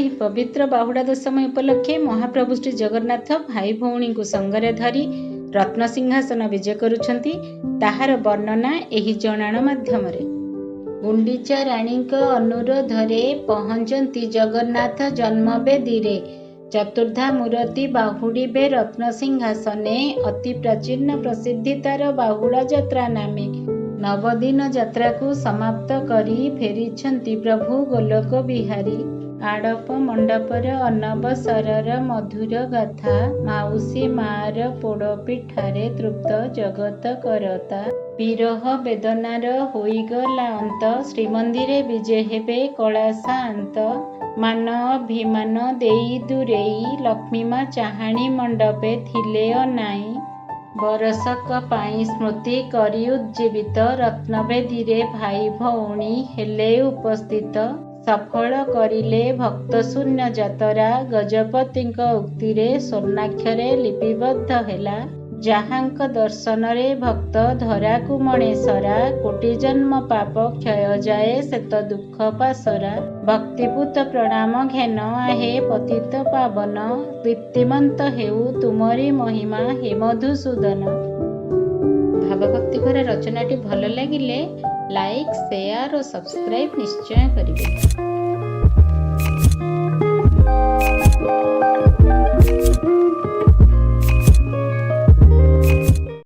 ଏହି ପବିତ୍ର ବାହୁଡ଼ା ଦଶମୀ ଉପଲକ୍ଷେ ମହାପ୍ରଭୁ ଶ୍ରୀ ଜଗନ୍ନାଥ ଭାଇ ଭଉଣୀଙ୍କୁ ସଙ୍ଗରେ ଧରି ରତ୍ନସିଂହାସନ ବିଜେ କରୁଛନ୍ତି। ତାହାର ବର୍ଣ୍ଣନା ଏହି ଜଣାଣ ମାଧ୍ୟମରେ। ଗୁଣ୍ଡିଚା ରାଣୀଙ୍କ ଅନୁରୋଧରେ ପହଞ୍ଚନ୍ତି ଜଗନ୍ନାଥ ଜନ୍ମବେଦୀରେ। ଚତୁର୍ଦ୍ଧାମୂରତି ବାହୁଡ଼ିବେ ରତ୍ନସିଂହାସନେ। ଅତି ପ୍ରାଚୀନ ପ୍ରସିଦ୍ଧି ତାର ବାହୁଡ଼ା ଯାତ୍ରା ନାମେ। ନବଦିନ ଯାତ୍ରାକୁ ସମାପ୍ତ କରି ଫେରିଛନ୍ତି ପ୍ରଭୁ ଗୋଲୋକ ବିହାରୀ। ଆଡ଼ପ ମଣ୍ଡପର ଅନବସରର ମଧୁର ଗାଥା। ମାଉସୀ ମାଆର ପୋଡ଼ ପିଠାରେ ତୃପ୍ତ ଜଗତ କରତା। ବିରହ ବେଦନାର ହୋଇଗଲା ଅନ୍ତ। ଶ୍ରୀମନ୍ଦିରେ ବିଜେ ହେବେ କୈଳାସାନ୍ତ। ମାନ ଅଭିମାନ ଦେଇ ଦୂରେଇ ଲକ୍ଷ୍ମୀମା ଚାହାଣୀ ମଣ୍ଡପେ ଥିଲେ ଅନାଇ। ବରଷକ ପାଇଁ ସ୍ମୃତି କରି ଉଜ୍ଜୀବିତ ରତ୍ନବେଦୀରେ ଭାଇ ଭଉଣୀ ହେଲେ ଉପସ୍ଥିତ। ସଫଳ କରିଲେ ଭକ୍ତ ଶୂନ୍ୟ ଯାତରା। ଗଜପତିଙ୍କ ଉକ୍ତିରେ ସ୍ୱର୍ଣ୍ଣାକ୍ଷରେ ଲିପିବଦ୍ଧ ହେଲା। ଯାହାଙ୍କ ଦର୍ଶନରେ ଭକ୍ତ ଧରାକୁ ମଣେସରା। କୋଟି ଜନ୍ମ ପାପ କ୍ଷୟ ଯାଏ ଶେତ ଦୁଃଖ ପାସରା। ଭକ୍ତିପୂତ ପ୍ରଣାମ ଘେନ ଆହେ ପତିତ ପାବନ। ଦୀପ୍ତିମନ୍ତ ହେଉ ତୁମରି ମହିମା ହେ ମଧୁସୂଦନ। ଭାବଭକ୍ତି ଭରା ରଚନାଟି ଭଲ ଲାଗିଲେ ଲାଇକ୍, ସେୟାର ଓ ସବସ୍କ୍ରାଇବ୍ ନିଶ୍ଚୟ କରିବେ।